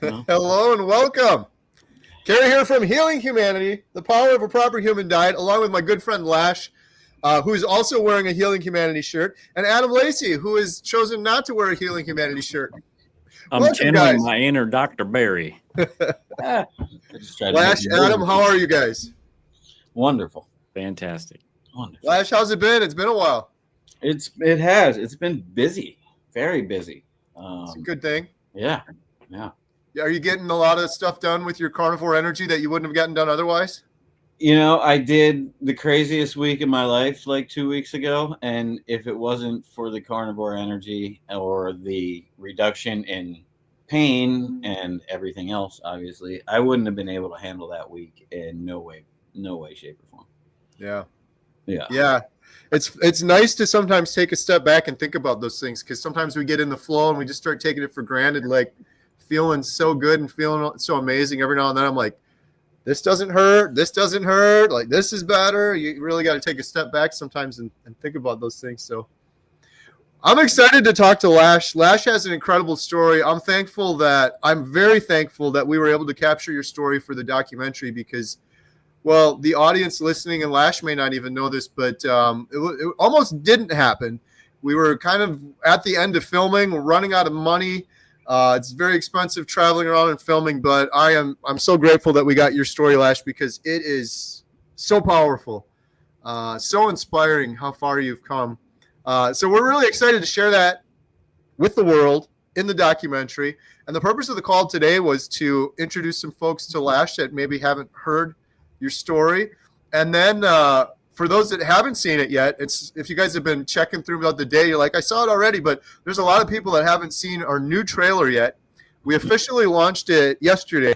No? Hello and welcome. Carrie here from Healing Humanity, the power of a proper human diet, along with my good friend Lash, who is also wearing a Healing Humanity shirt, and Adam Lacey, who has chosen not to wear a Healing Humanity shirt. I'm Welcome, channeling guys. my inner Dr. Barry. I just try to Lash, make Adam, how are you guys? Wonderful. Fantastic. Wonderful. Lash, how's it been? It's been a while. It's been busy, very busy. It's a good thing. Yeah. Are you getting a lot of stuff done with your carnivore energy that you wouldn't have gotten done otherwise? You know, I did the craziest week of my life like 2 weeks ago, and if it wasn't for the carnivore energy or the reduction in pain and everything else, obviously, I wouldn't have been able to handle that week in no way, shape, or form. Yeah. It's nice to sometimes take a step back and think about those things, because sometimes we get in the flow and we just start taking it for granted, like feeling so good and feeling so amazing. Every now and then I'm like, this doesn't hurt, like this is better. You really got to take a step back sometimes and think about those things. So I'm excited to talk to Lash. Lash has an incredible story. I'm very thankful that we were able to capture your story for the documentary, because, well, the audience listening, and Lash may not even know this, but it almost didn't happen. We were kind of at the end of filming, we're running out of money. It's very expensive traveling around and filming, but I'm so grateful that we got your story, Lash, because it is so powerful, so inspiring how far you've come. So we're really excited to share that with the world in the documentary. And the purpose of the call today was to introduce some folks to Lash that maybe haven't heard your story. And then for those that haven't seen it yet, if you guys have been checking throughout the day, you're like, I saw it already, but there's a lot of people that haven't seen our new trailer yet. We officially launched it yesterday,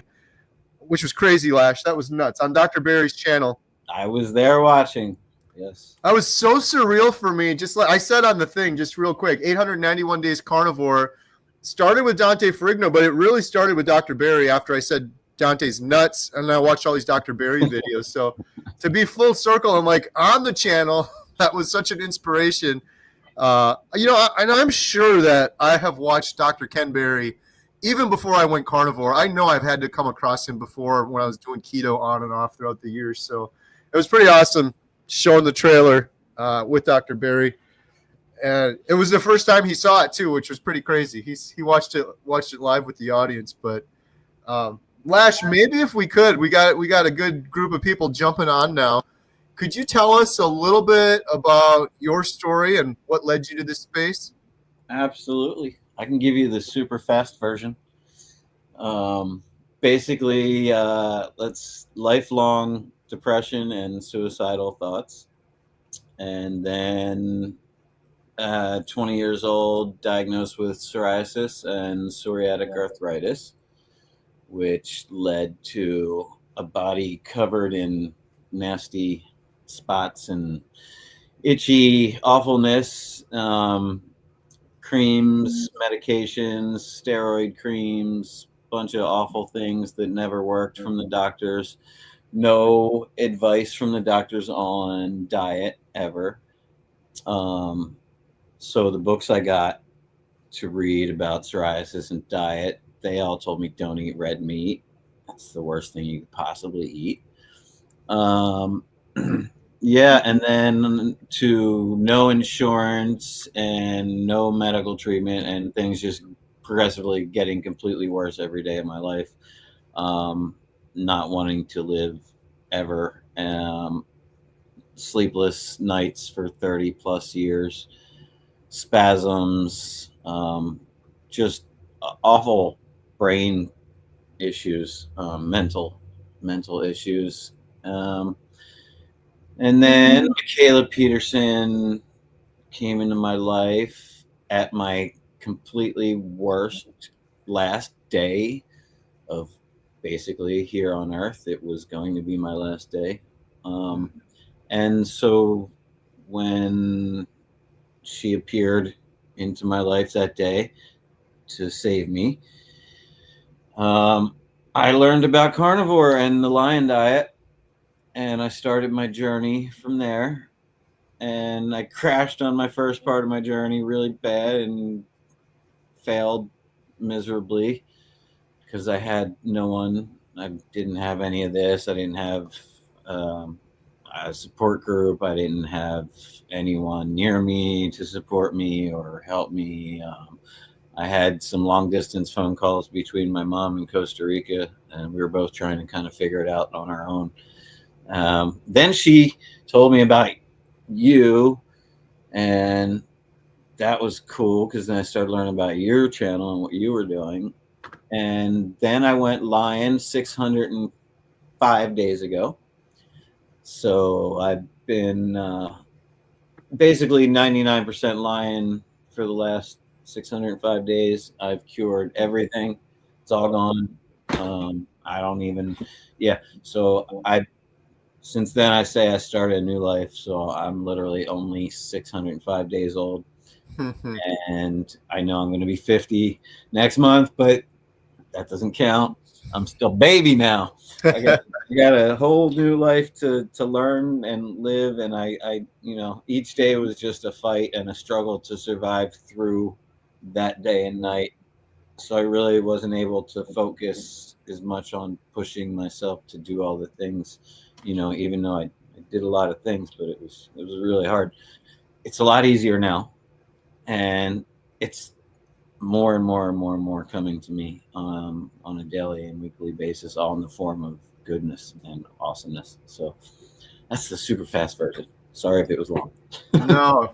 which was crazy, Lash. That was nuts, on Dr. Barry's channel. I was there watching. Yes. That was so surreal for me. Just like I said on the thing, just real quick, 891 Days Carnivore started with Dante Ferrigno, but it really started with Dr. Barry after I said Dante's nuts, and I watched all these Dr. Barry videos. So to be full circle and like on the channel, that was such an inspiration. And I'm sure that I have watched Dr. Ken Berry even before I went carnivore. I know I've had to come across him before when I was doing keto on and off throughout the years. So it was pretty awesome showing the trailer with Dr. Barry. And it was the first time he saw it too, which was pretty crazy. He watched it live with the audience. But Lash, maybe if we could, we got a good group of people jumping on now. Could you tell us a little bit about your story and what led you to this space? Absolutely. I can give you the super fast version. Basically, let's lifelong depression and suicidal thoughts. And then 20 years old, diagnosed with psoriasis and psoriatic arthritis, which led to a body covered in nasty spots and itchy awfulness, creams, medications, steroid creams, bunch of awful things that never worked from the doctors. No advice from the doctors on diet ever. So the books I got to read about psoriasis and diet, they all told me don't eat red meat. That's the worst thing you could possibly eat. Yeah, and then to no insurance and no medical treatment, and things just progressively getting completely worse every day of my life. Not wanting to live ever. Sleepless nights for 30 plus years. Spasms. Just awful brain issues, mental issues. And then Michaela Peterson came into my life at my completely worst last day of basically here on earth. It was going to be my last day. And so when she appeared into my life that day to save me, I learned about carnivore and the lion diet. And I started my journey from there. And I crashed on my first part of my journey really bad and failed miserably because I had no one. I didn't have any of this. I didn't have a support group. I didn't have anyone near me to support me or help me. I had some long distance phone calls between my mom and Costa Rica, and we were both trying to kind of figure it out on our own. Then she told me about you, and that was cool because then I started learning about your channel and what you were doing. And then I went lion 605 days ago. So I've been basically 99% lion for the last 605 days. I've cured everything. It's all gone. I don't even, yeah. So since then I say I started a new life. So I'm literally only 605 days old. And I know I'm going to be 50 next month, but that doesn't count. I'm still baby now. I got a whole new life to learn and live. And I, each day was just a fight and a struggle to survive through that day and night. So I really wasn't able to focus as much on pushing myself to do all the things, even though I did a lot of things, but it was really hard. It's a lot easier now. And it's more and more and more and more coming to me on a daily and weekly basis, all in the form of goodness and awesomeness. So that's the super fast version. Sorry if it was long. No,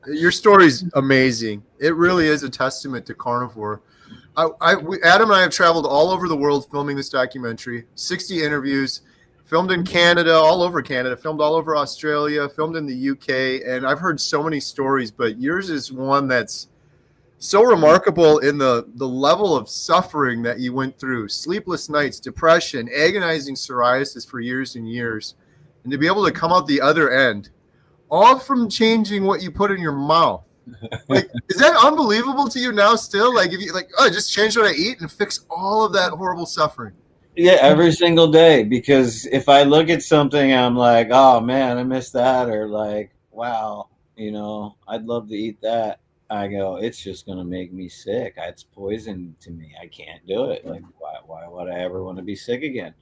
your story's amazing. It really is a testament to carnivore. Adam and I have traveled all over the world filming this documentary, 60 interviews, filmed in Canada, all over Canada, filmed all over Australia, filmed in the UK, and I've heard so many stories, but yours is one that's so remarkable in the level of suffering that you went through, sleepless nights, depression, agonizing psoriasis for years and years, and to be able to come out the other end, all from changing what you put in your mouth. Like, is that unbelievable to you now still? Like, if you just change what I eat and fix all of that horrible suffering. Yeah, every single day, because if I look at something, I'm like, oh man, I missed that, or like, wow, I'd love to eat that. I go, it's just going to make me sick. It's poison to me. I can't do it. Like, why would I ever want to be sick again?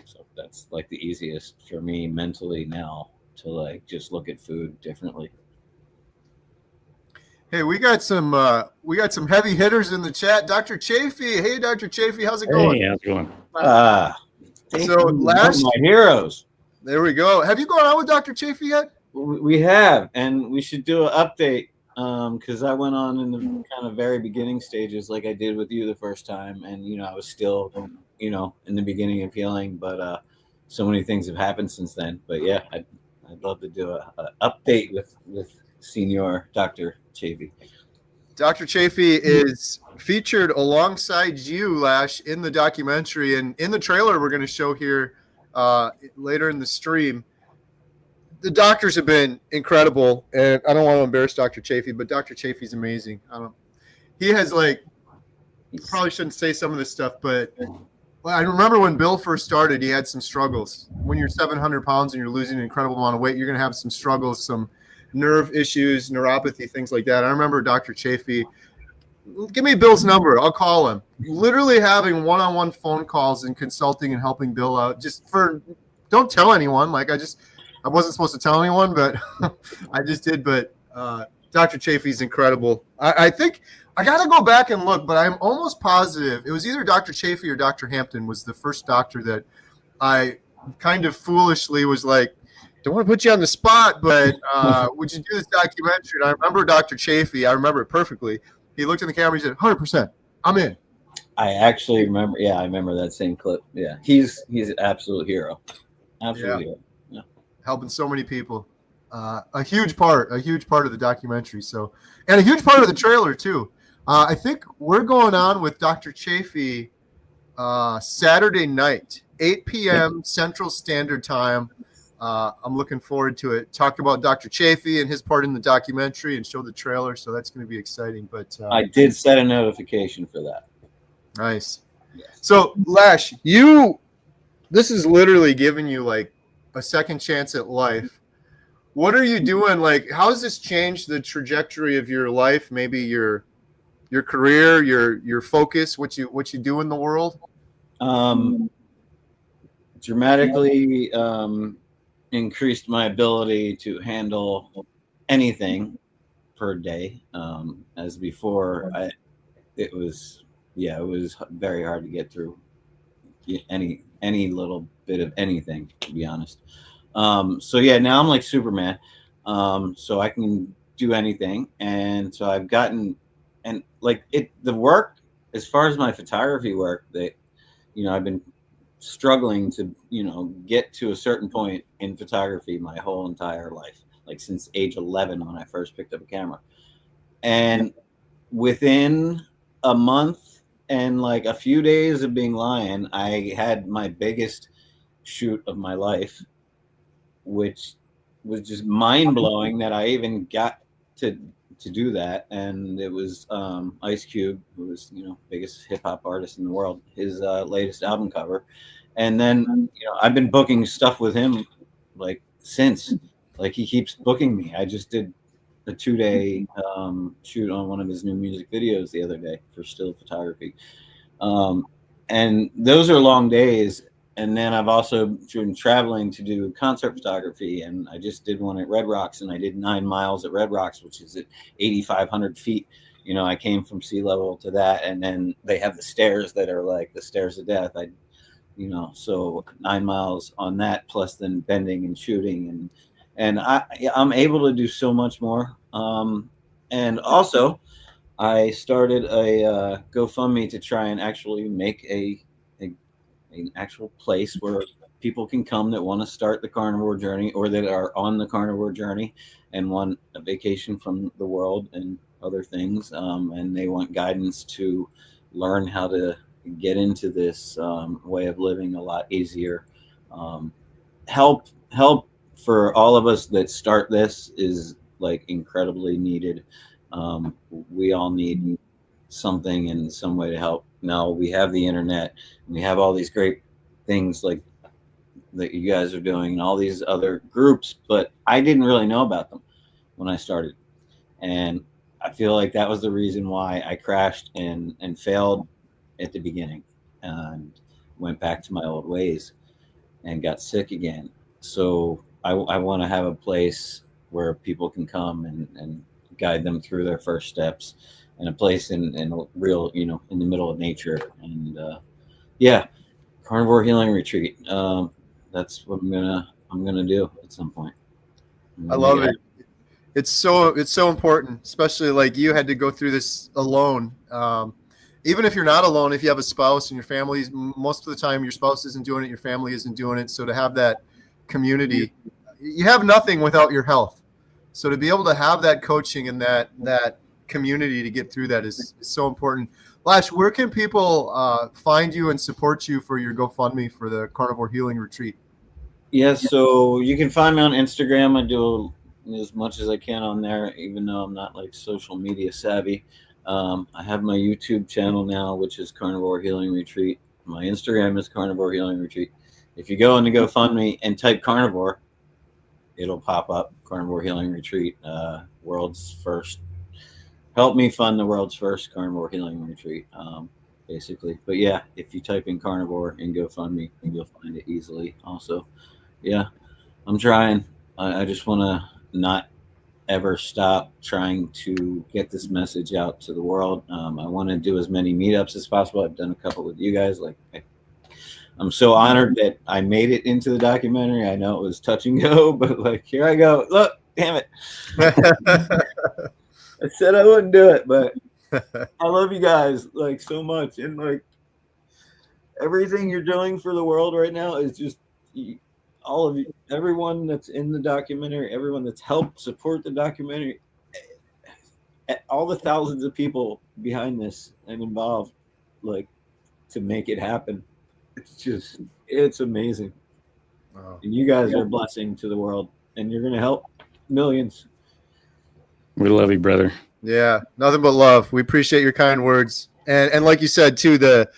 So that's like the easiest for me mentally now to like just look at food differently. Hey, we got some heavy hitters in the chat. Dr. Chafee. Hey, Dr. Chafee, how's it going? Hey, how's it going? So last my heroes. There we go. Have you gone on with Dr. Chafee yet? We have, and we should do an update because I went on in the kind of very beginning stages, like I did with you the first time, and I was still, in the beginning of healing, but so many things have happened since then. But yeah, I'd love to do a update with Senior Dr. Chafee. Dr. Chafee is featured alongside you, Lash, in the documentary, and in the trailer we're going to show here later in the stream. The doctors have been incredible, and I don't want to embarrass Dr. Chafee, but Dr. Chafee's amazing. He has probably shouldn't say some of this stuff, but I remember when Bill first started, he had some struggles. When you're 700 pounds and you're losing an incredible amount of weight, you're going to have some struggles, some nerve issues, neuropathy, things like that. I remember Dr. Chafee, give me Bill's number. I'll call him. Literally having one-on-one phone calls and consulting and helping Bill out don't tell anyone. I wasn't supposed to tell anyone, but I just did. But Dr. Chafee's incredible. I think I got to go back and look, but I'm almost positive it was either Dr. Chafee or Dr. Hampton was the first doctor that I kind of foolishly was like, don't want to put you on the spot, but would you do this documentary? And I remember Dr. Chafee. I remember it perfectly. He looked in the camera. He said, 100%, I'm in. I actually remember. Yeah, I remember that same clip. Yeah, he's an absolute hero. Absolute hero. Yeah. Helping so many people. A huge part of the documentary. So, and a huge part of the trailer too. I think we're going on with Dr. Chafee Saturday night, 8 p.m. Central Standard Time. I'm looking forward to it. Talk about Dr. Chafee and his part in the documentary and show the trailer. So that's going to be exciting. But I did set a notification for that. Nice. Yeah. So Lash, this is literally giving you like a second chance at life. What are you doing? Like, how has this changed the trajectory of your life? Maybe your your career, your focus, what you do in the world? Dramatically increased my ability to handle anything per day. As before, it was very hard to get through any little bit of anything, to be honest. So yeah, now I'm like Superman. So I can do anything, and so I've gotten, and like the work as far as my photography work, that I've been struggling to get to a certain point in photography my whole entire life, like since age 11 when I first picked up a camera. And within a month and like a few days of being lying, I had my biggest shoot of my life, which was just mind-blowing that I even got to do that. And it was Ice Cube, who was biggest hip-hop artist in the world, his latest album cover. And then I've been booking stuff with him like since, like he keeps booking me. I just did a 2-day shoot on one of his new music videos the other day for still photography, and those are long days. And then I've also been traveling to do concert photography, and I just did one at Red Rocks, and I did 9 miles at Red Rocks, which is at 8,500 feet. I came from sea level to that, and then they have the stairs that are like the stairs of death. So 9 miles on that, plus then bending and shooting, and I'm able to do so much more. And also, I started a GoFundMe to try and actually make an actual place where people can come that want to start the carnivore journey, or that are on the carnivore journey and want a vacation from the world and other things, and they want guidance to learn how to get into this way of living a lot easier. Help for all of us that start this is like incredibly needed. We all need something in some way to help. Now we have the internet, and we have all these great things like that you guys are doing and all these other groups, but I didn't really know about them when I started. And I feel like that was the reason why I crashed and failed at the beginning, and went back to my old ways and got sick again. So I want to have a place where people can come and guide them through their first steps, and a place in a real, in the middle of nature. And carnivore healing retreat. That's what I'm gonna do at some point. I love it. It's so important, especially like you had to go through this alone. Even if you're not alone, if you have a spouse and your family, most of the time your spouse isn't doing it, your family isn't doing it. So to have that community, you have nothing without your health. So to be able to have that coaching and that community to get through that is so important. Lash, where can people find you and support you for your GoFundMe for the Carnivore Healing Retreat? Yes, so you can find me on Instagram. I do as much as I can on there, even though I'm not like social media savvy. I have my YouTube channel now, which is Carnivore Healing Retreat. My Instagram is Carnivore Healing Retreat. If you go into GoFundMe and type carnivore, it'll pop up Carnivore Healing Retreat, world's first. Help me fund the world's first carnivore healing retreat, basically. But yeah, if you type in carnivore and GoFundMe, you'll find it easily. Also, yeah, I'm trying. I just want to not ever stop trying to get this message out to the world. I want to do as many meetups as possible. I've done a couple with you guys. Like, I'm so honored that I made it into the documentary. I know it was touch and go, but like, here I go. Look, damn it. I said I wouldn't do it, but I love you guys like so much. And like everything you're doing for the world right now is just all of you, everyone that's in the documentary, everyone that's helped support the documentary, all the thousands of people behind this and involved, like, to make it happen. It's amazing. Wow. And you guys are a blessing to the world, and you're going to help millions. We love you, brother. Yeah, nothing but love. We appreciate your kind words. And like you said, too, the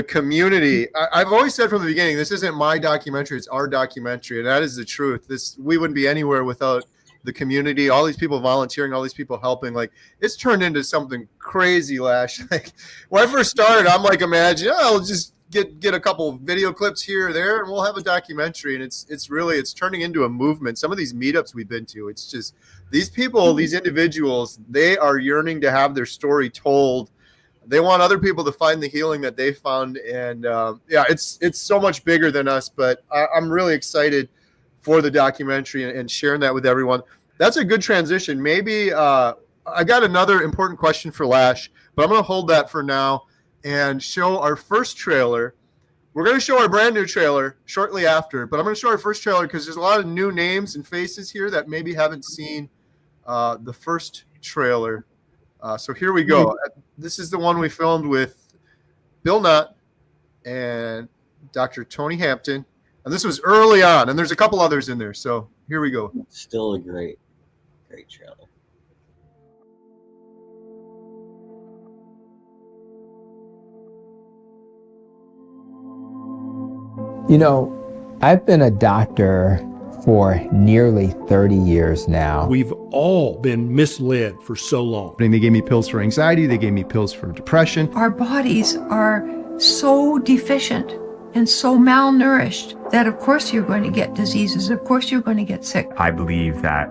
community, I've always said from the beginning, this isn't my documentary, it's our documentary. And that is the truth. We wouldn't be anywhere without the community, all these people volunteering, all these people helping. Like, it's turned into something crazy, Lash. Like, when I first started, I'm like, imagine, I'll just get a couple video clips here or there, and we'll have a documentary. And it's turning into a movement. Some of these meetups we've been to, it's just these people, these individuals, they are yearning to have their story told. They want other people to find the healing that they found. And it's so much bigger than us, but I'm really excited for the documentary and sharing that with everyone. That's a good transition. Maybe I got another important question for Lash, but I'm going to hold that for now and show our first trailer. We're going to show our brand new trailer shortly after, but I'm going to show our first trailer because there's a lot of new names and faces here that maybe haven't seen the first trailer. So here we go. This is the one we filmed with Bill Nutt and Dr. Tony Hampton. And this was early on, and there's a couple others in there. So here we go. Still a great trailer. You know, I've been a doctor for nearly 30 years now. We've all been misled for so long. And they gave me pills for anxiety. They gave me pills for depression. Our bodies are so deficient and so malnourished that of course you're going to get diseases. Of course you're going to get sick. I believe that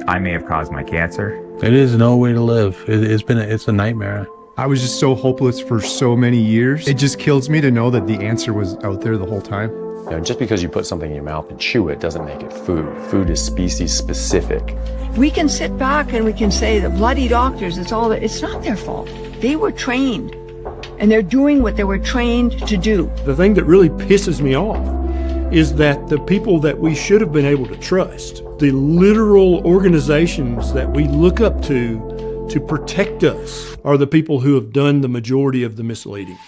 I may have caused my cancer. It is no way to live. It's a nightmare. I was just so hopeless for so many years. It just kills me to know that the answer was out there the whole time. You know, just because you put something in your mouth and chew it doesn't make it food. Food is species specific. We can sit back and we can say the bloody doctors, it's not their fault. They were trained and they're doing what they were trained to do. The thing that really pisses me off is that the people that we should have been able to trust, the literal organizations that we look up to protect us, are the people who have done the majority of the misleading.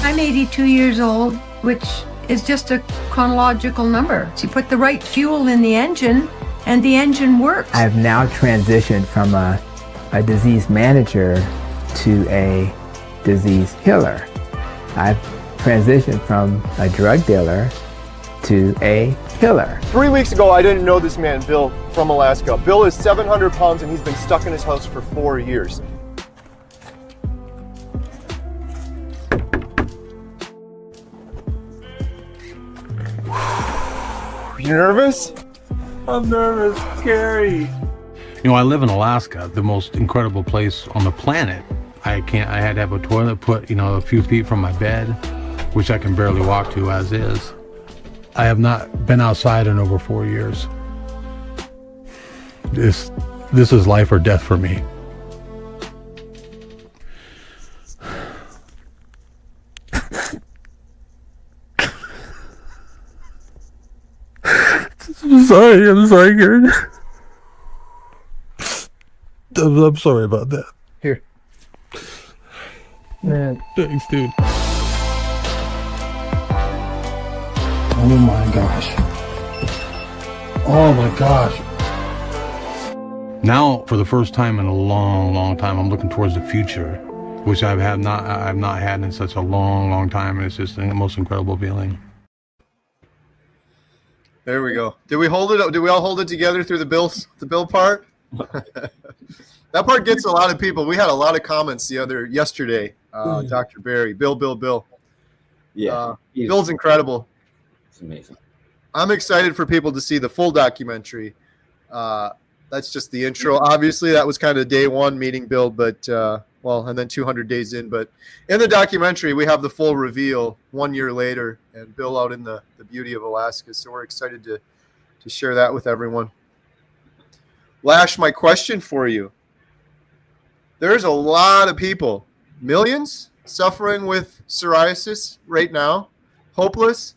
I'm 82 years old, which is just a chronological number. So you put the right fuel in the engine and the engine works. I've now transitioned from a disease manager to a disease healer. I've transitioned from a drug dealer to a healer. 3 weeks ago, I didn't know this man, Bill, from Alaska. Bill is 700 pounds and he's been stuck in his house for 4 years. You nervous? I'm nervous, scary. You know, I live in Alaska, the most incredible place on the planet. I had to have a toilet put, a few feet from my bed, which I can barely walk to as is. I have not been outside in over 4 years. This is life or death for me. I'm sorry, Gary. I'm sorry about that. Here. Man. Thanks, dude. Oh my gosh. Oh my gosh. Now, for the first time in a long, long time, I'm looking towards the future, which I've not had in such a long, long time. And it's just the most incredible feeling. There we go. Did we hold it? Did we all hold it together through the Bill part? That part gets a lot of people. We had a lot of comments yesterday. Dr. Barry, Bill. Yeah, Bill's incredible. It's amazing. I'm excited for people to see the full documentary. That's just the intro. Obviously, that was kind of day one meeting Bill, but and then 200 days in. But in the documentary, we have the full reveal 1 year later, and Bill out in the beauty of Alaska. So we're excited to share that with everyone. Lash, my question for you. There's a lot of people, millions, suffering with psoriasis right now, hopeless,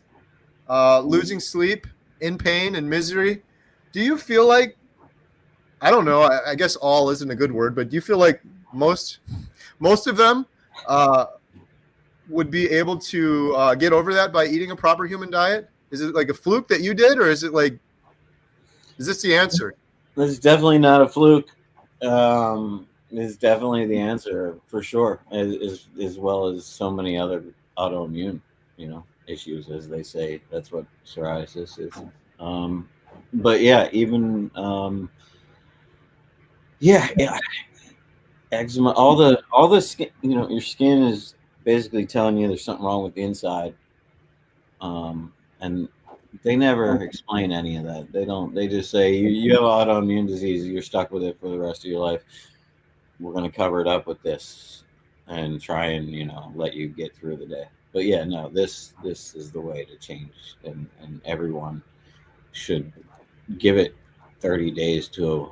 losing sleep, in pain and misery. Do you feel like, I don't know, I guess all isn't a good word, but do you feel like most of them would be able to get over that by eating a proper human diet? Is it like a fluke that you did, or is this the answer? This is definitely not a fluke. is definitely the answer for sure, as well as so many other autoimmune, issues, as they say. That's what psoriasis is. But yeah, even yeah, eczema, all the skin, your skin is basically telling you there's something wrong with the inside. And they never explain any of that. They just say you have autoimmune disease, you're stuck with it for the rest of your life. We're going to cover it up with this and try and, let you get through the day. But yeah, no, this is the way to change, and everyone should give it 30 days to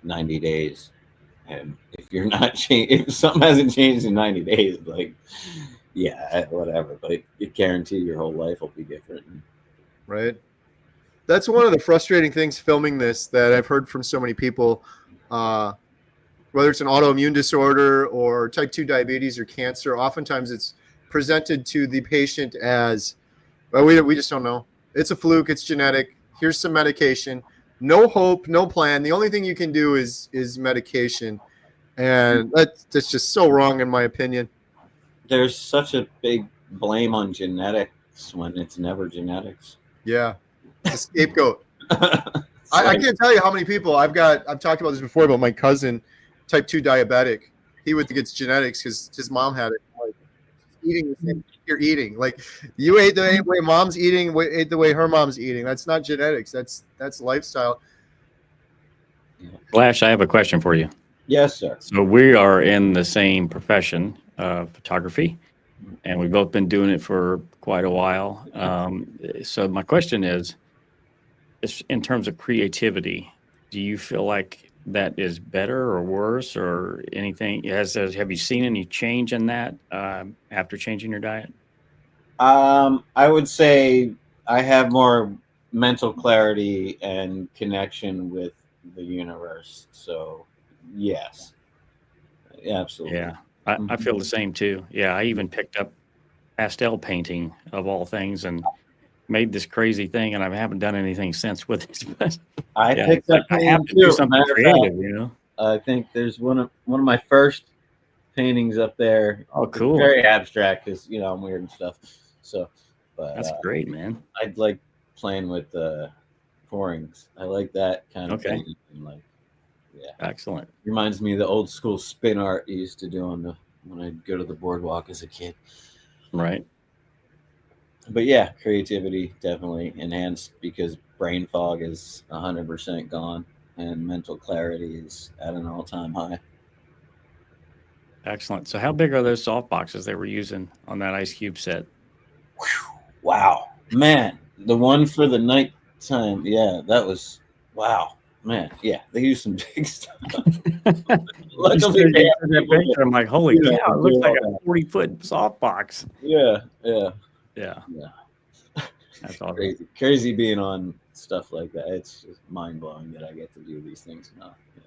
90 days. And if you're not if something hasn't changed in 90 days, like, yeah, whatever, but it guarantee your whole life will be different. Right. That's one of the frustrating things filming this that I've heard from so many people, whether it's an autoimmune disorder or type 2 diabetes or cancer. Oftentimes it's presented to the patient as, well, we just don't know. It's a fluke. It's genetic. Here's some medication. No hope, no plan. The only thing you can do is medication. And that's just so wrong, in my opinion. There's such a big blame on genetics when it's never genetics. Yeah. It's a scapegoat. I can't tell you how many people I've talked about this before about my cousin, type 2 diabetic. He would think it's genetics because his mom had it. Like, eating the same thing you're eating. Like, you ate the way mom's eating, ate the way her mom's eating. That's not genetics. That's lifestyle. Flash, I have a question for you. Yes, sir. So we are in the same profession, photography, and we've both been doing it for quite a while. So my question is in terms of creativity, do you feel like that is better or worse or anything? Have you seen any change in that after changing your diet? I would say I have more mental clarity and connection with the universe. So yes, absolutely. Yeah, I feel the same too. Yeah, I even picked up pastel painting of all things and made this crazy thing, and I haven't done anything since with it. But I picked up. I have to do something creative, I think there's one of my first paintings up there. Oh, cool! It's very abstract because I'm weird and stuff. So, but that's great, man. I'd like playing with pourings. I like that kind of thing. Like, yeah, excellent. Reminds me of the old school spin art you used to do when I'd go to the boardwalk as a kid. Right. But yeah, creativity definitely enhanced because brain fog is 100% gone and mental clarity is at an all-time high. Excellent. So how big are those soft boxes they were using on that Ice Cube set? Wow, man, the one for the nighttime. Yeah, that was wow, man. Yeah, they used some big stuff. Luckily, that picture, I'm like, holy cow! It looks like a 40-foot softbox. Yeah. That's awesome. Crazy being on stuff like that. It's just mind blowing that I get to do these things now. Yeah.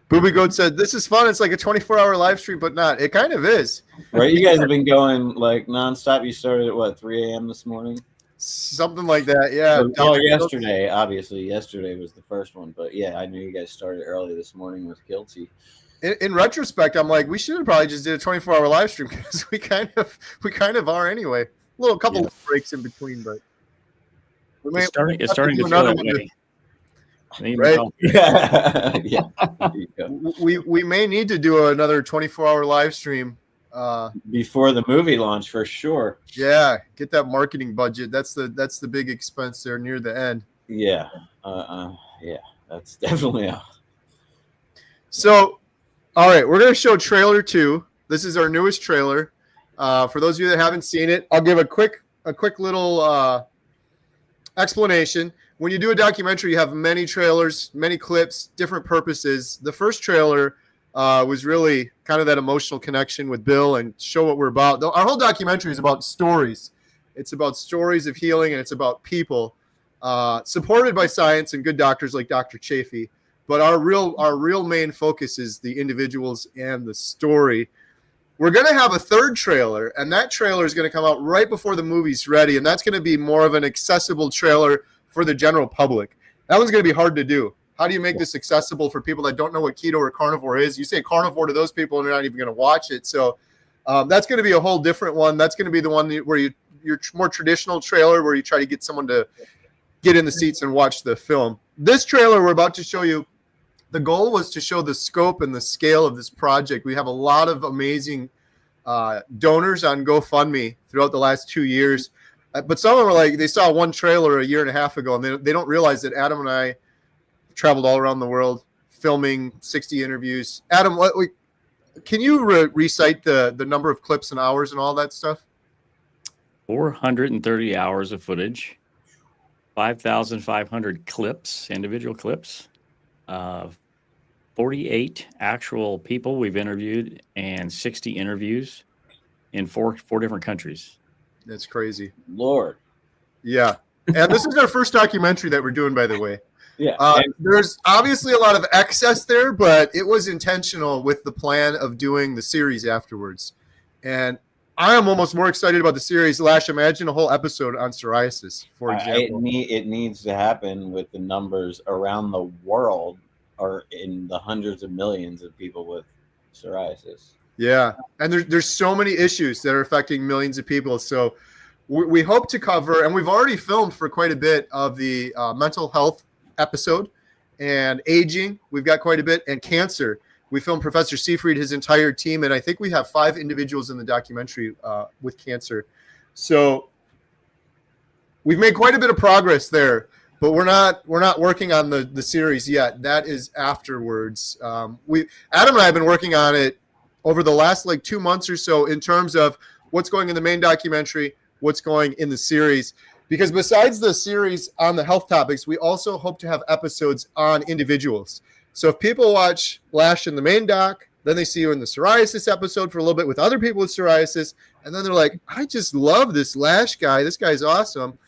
Booby Goat said, "This is fun. It's like a 24-hour live stream, but not. It kind of is." Right? You guys have been going like nonstop. You started at what, 3 a.m. this morning? Something like that. Yeah. Yesterday. Obviously, yesterday was the first one, but yeah, I knew you guys started early this morning with Guilty. In retrospect, I'm like, we should have probably just did a 24-hour live stream because we kind of are anyway. A couple of breaks in between, but it's starting to feel that way. Right? Yeah. We may need to do another 24-hour live stream before the movie launch for sure. Yeah, get that marketing budget. That's the big expense there near the end. Yeah. Yeah, that's definitely out. So, all right, we're gonna show trailer 2. This is our newest trailer. For those of you that haven't seen it, I'll give a quick little explanation. When you do a documentary, you have many trailers, many clips, different purposes. The first trailer was really kind of that emotional connection with Bill and show what we're about. Our whole documentary is about stories. It's about stories of healing, and it's about people supported by science and good doctors like Dr. Chafee. But our real main focus is the individuals and the story. We're going to have a third trailer, and that trailer is going to come out right before the movie's ready, and that's going to be more of an accessible trailer for the general public. That one's going to be hard to do. How do you make this accessible for people that don't know what keto or carnivore is? You say carnivore to those people and they're not even going to watch it. So that's going to be a whole different one. That's going to be the one where your more traditional trailer where you try to get someone to get in the seats and watch the film. This trailer we're about to show you, the goal was to show the scope and the scale of this project. We have a lot of amazing donors on GoFundMe throughout the last 2 years. But some of them are like, they saw one trailer a year and a half ago, and they don't realize that Adam and I traveled all around the world filming 60 interviews. Adam, can you recite the number of clips and hours and all that stuff? 430 hours of footage, 5,500 clips, individual clips, 48 actual people we've interviewed, and 60 interviews in four different countries. That's crazy. Lord. Yeah. And this is our first documentary that we're doing, by the way. Yeah. There's obviously a lot of excess there, but it was intentional with the plan of doing the series afterwards. And I am almost more excited about the series. Lash, imagine a whole episode on psoriasis, for example. It needs to happen with the numbers around the world, or in the hundreds of millions of people with psoriasis. Yeah, and there's so many issues that are affecting millions of people. So we hope to cover, and we've already filmed for quite a bit of the mental health episode, and aging. We've got quite a bit, and cancer. We filmed Professor Seafried, his entire team, and I think we have 5 individuals in the documentary with cancer. So we've made quite a bit of progress there, but we're not working on the series yet. That is afterwards. Adam and I have been working on it over the last 2 months or so in terms of what's going in the main documentary, what's going in the series. Because besides the series on the health topics, we also hope to have episodes on individuals. So if people watch Lash in the main doc, then they see you in the psoriasis episode for a little bit with other people with psoriasis, and then they're like, I just love this Lash guy. This guy's awesome.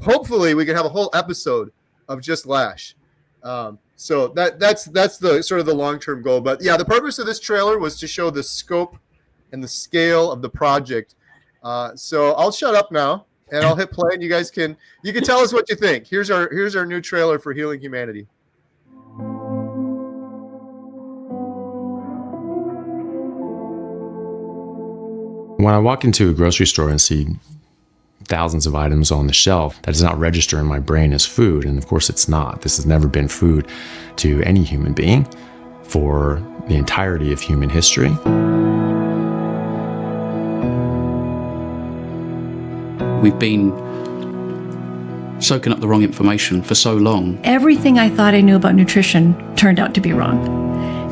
Hopefully we can have a whole episode of just Lash. So that's the sort of the long-term goal. But yeah, the purpose of this trailer was to show the scope and the scale of the project. So I'll shut up now and I'll hit play, and you can tell us what you think. Here's our new trailer for Healing Humanity. When I walk into a grocery store and see thousands of items on the shelf, that does not register in my brain as food. And of course it's not. This has never been food to any human being for the entirety of human history. We've been soaking up the wrong information for so long. Everything I thought I knew about nutrition turned out to be wrong.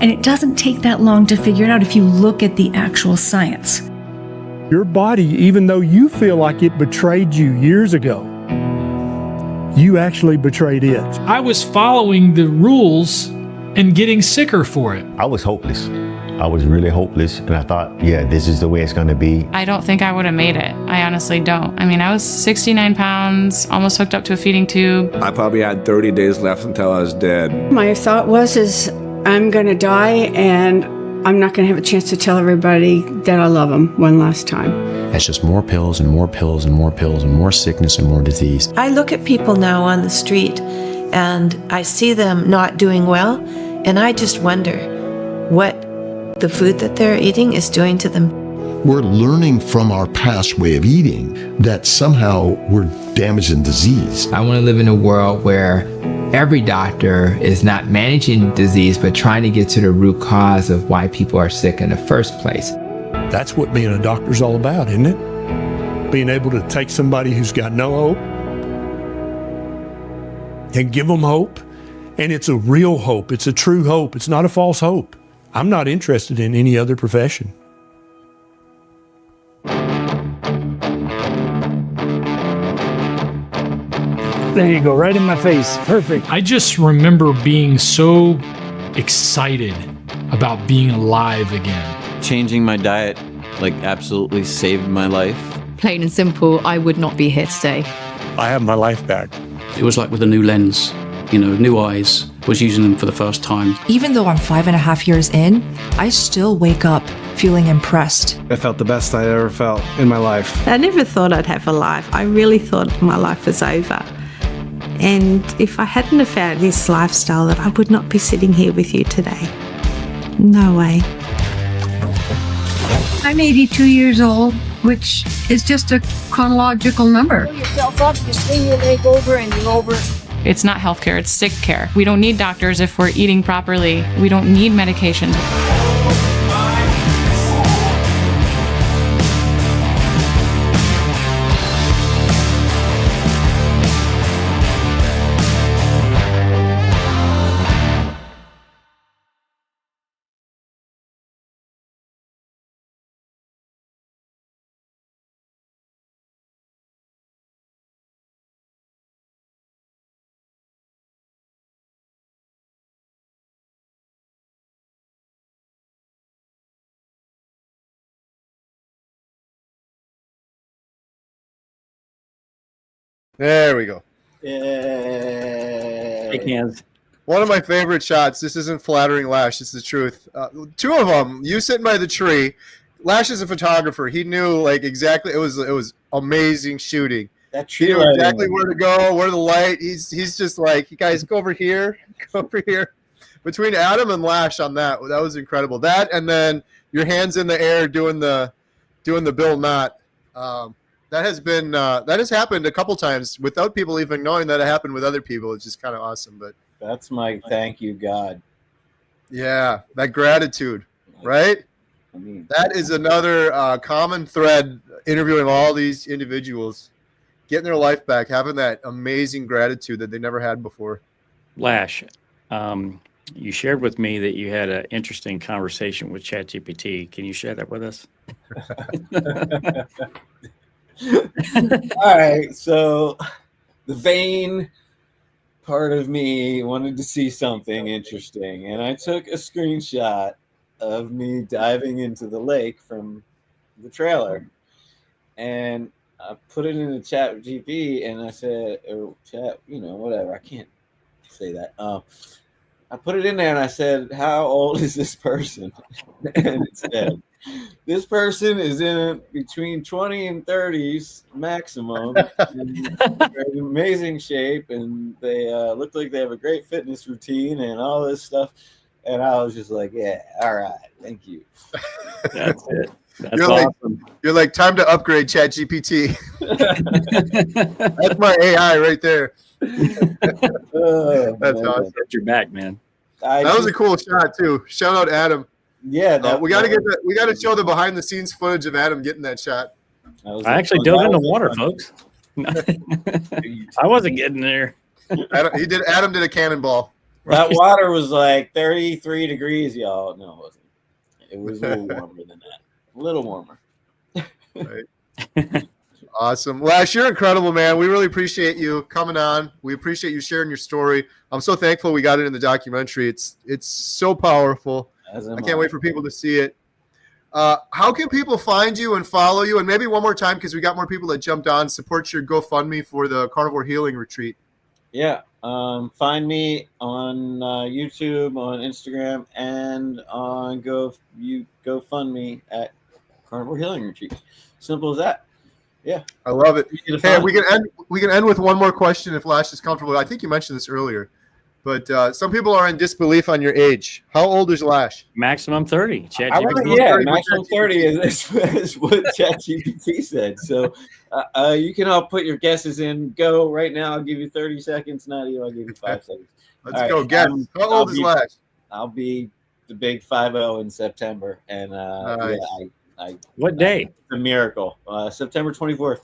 And it doesn't take that long to figure it out if you look at the actual science. Your body, even though you feel like it betrayed you years ago, you actually betrayed it. I was following the rules and getting sicker for it. I was hopeless. I was really hopeless, and I thought, yeah, this is the way it's going to be. I don't think I would have made it. I honestly don't. I mean, I was 69 pounds, almost hooked up to a feeding tube. I probably had 30 days left until I was dead. My thought was I'm going to die, and I'm not going to have a chance to tell everybody that I love them one last time. It's just more pills and more pills and more pills and more sickness and more disease. I look at people now on the street and I see them not doing well, and I just wonder what the food that they're eating is doing to them. We're learning from our past way of eating that somehow we're damaged and diseased. I want to live in a world where every doctor is not managing disease, but trying to get to the root cause of why people are sick in the first place. That's what being a doctor's all about, isn't it? Being able to take somebody who's got no hope and give them hope. And it's a real hope. It's a true hope. It's not a false hope. I'm not interested in any other profession. There you go, right in my face. Perfect. I just remember being so excited about being alive again. Changing my diet absolutely saved my life. Plain and simple, I would not be here today. I have my life back. It was like with a new lens, new eyes, was using them for the first time. Even though I'm 5.5 years in, I still wake up feeling impressed. I felt the best I ever felt in my life. I never thought I'd have a life. I really thought my life was over. And if I hadn't have found this lifestyle, that I would not be sitting here with you today. No way. I'm 82 years old, which is just a chronological number. Pull yourself up, you swing your leg over, and you're over. It's not healthcare, it's sick care. We don't need doctors if we're eating properly. We don't need medication. There we go. Shake hands. One of my favorite shots. This isn't flattering, Lash. This is the truth. Two of them. You sitting by the tree. Lash is a photographer. He knew like exactly. It was amazing shooting. That he knew exactly where to go, where the light. He's just like, you guys go over here, go over here. Between Adam and Lash on that was incredible. That and then your hands in the air doing the Bill Knott. That has happened a couple times without people even knowing that it happened with other people. It's just kind of awesome. But that's my thank you, God. Yeah, that gratitude, right? I mean, that is another common thread interviewing all these individuals, getting their life back, having that amazing gratitude that they never had before. Lash, you shared with me that you had an interesting conversation with ChatGPT. Can you share that with us? All right, so the vain part of me wanted to see something interesting, and I took a screenshot of me diving into the lake from the trailer, and I put it in the chat with GP, and I said, or chat, whatever, I can't say that. I put it in there, and I said, how old is this person? And it said, this person is in between 20 and 30s maximum. And they're in amazing shape, and they look like they have a great fitness routine and all this stuff. And I was just like, yeah, all right, thank you. That's it. That's you're awesome. You're like, time to upgrade ChatGPT. That's my AI right there. That's awesome. You're back, man. That was a cool shot too. Shout out Adam. Yeah, we got to show the behind the scenes footage of Adam getting that shot. I actually dove in the water, folks. I wasn't getting there. Adam did a cannonball. That water was like 33 degrees, y'all. No, it wasn't. It was a little warmer than that. A little warmer. Right. Awesome. Lash, you're incredible, man. We really appreciate you coming on. We appreciate you sharing your story. I'm so thankful we got it in the documentary. It's so powerful. I can't wait for people to see it. How can people find you and follow you? And maybe one more time, because we got more people that jumped on, support your GoFundMe for the Carnivore Healing Retreat. Yeah. Find me on YouTube, on Instagram, and on GoFundMe at Carnivore Healing Retreat. Simple as that. Yeah, I love it. Hey, we can end with one more question if Lash is comfortable. I think you mentioned this earlier, but some people are in disbelief on your age. How old is Lash? Maximum 30. Maximum 30 is what ChatGPT said. So you can all put your guesses in. Go right now. I'll give you 30 seconds. Nadia, I'll give you 5 seconds. Let's go. Guess. How old is Lash? I'll be the big 50 in September, and nice. What day? It's a miracle. September 24th.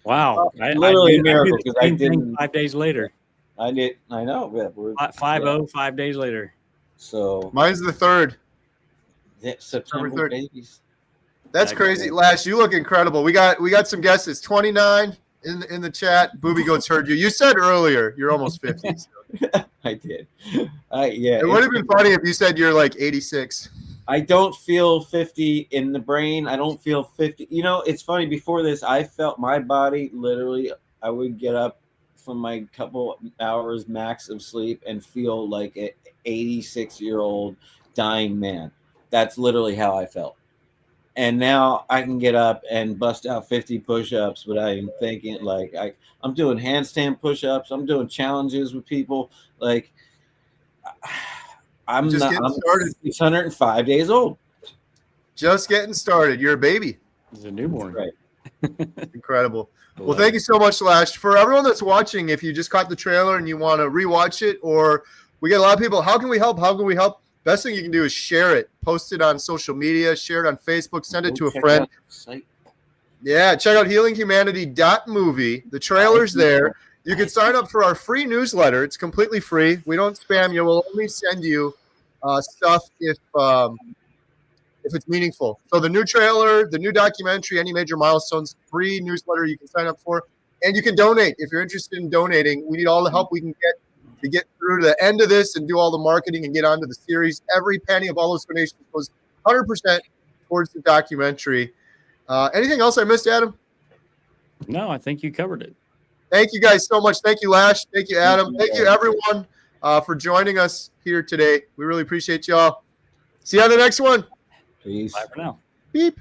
Wow. Literally a miracle, because I didn't 5 days later. I know. Yeah, we're 5 days later. So mine's the 3rd. Yeah, September 3rd. Babies. That's crazy. Lash, you look incredible. We got some guesses. 29 in the chat. Booby Goats heard you. You said earlier you're almost 50. So. I did. Yeah. It would have been funny if you said you're like 86. I don't feel 50 in the brain. I don't feel 50. It's funny. Before this, I felt my body literally. I would get up from my couple hours max of sleep and feel like an 86-year-old dying man. That's literally how I felt. And now I can get up and bust out 50 push-ups without even thinking. Like I'm doing handstand push-ups. I'm doing challenges with people. Like I'm 605 days old. Just getting started. You're a baby. He's a newborn. Right. Incredible. Well, thank you so much, Lash. For everyone that's watching, if you just caught the trailer and you want to rewatch it, or we get a lot of people, how can we help? How can we help? Best thing you can do is share it, post it on social media, share it on Facebook, send it to a friend. Yeah, check out healinghumanity.movie. The trailer's there. You can sign up for our free newsletter. It's completely free. We don't spam you. We'll only send you stuff if it's meaningful. So the new trailer, the new documentary, any major milestones, free newsletter you can sign up for. And you can donate if you're interested in donating. We need all the help we can get to get through to the end of this and do all the marketing and get onto the series. Every penny of all those donations goes 100% towards the documentary. Anything else I missed, Adam? No, I think you covered it. Thank you guys so much. Thank you, Lash. Thank you, Adam. Thank you, everyone, for joining us here today. We really appreciate y'all. See you on the next one. Peace. Bye for now. Beep.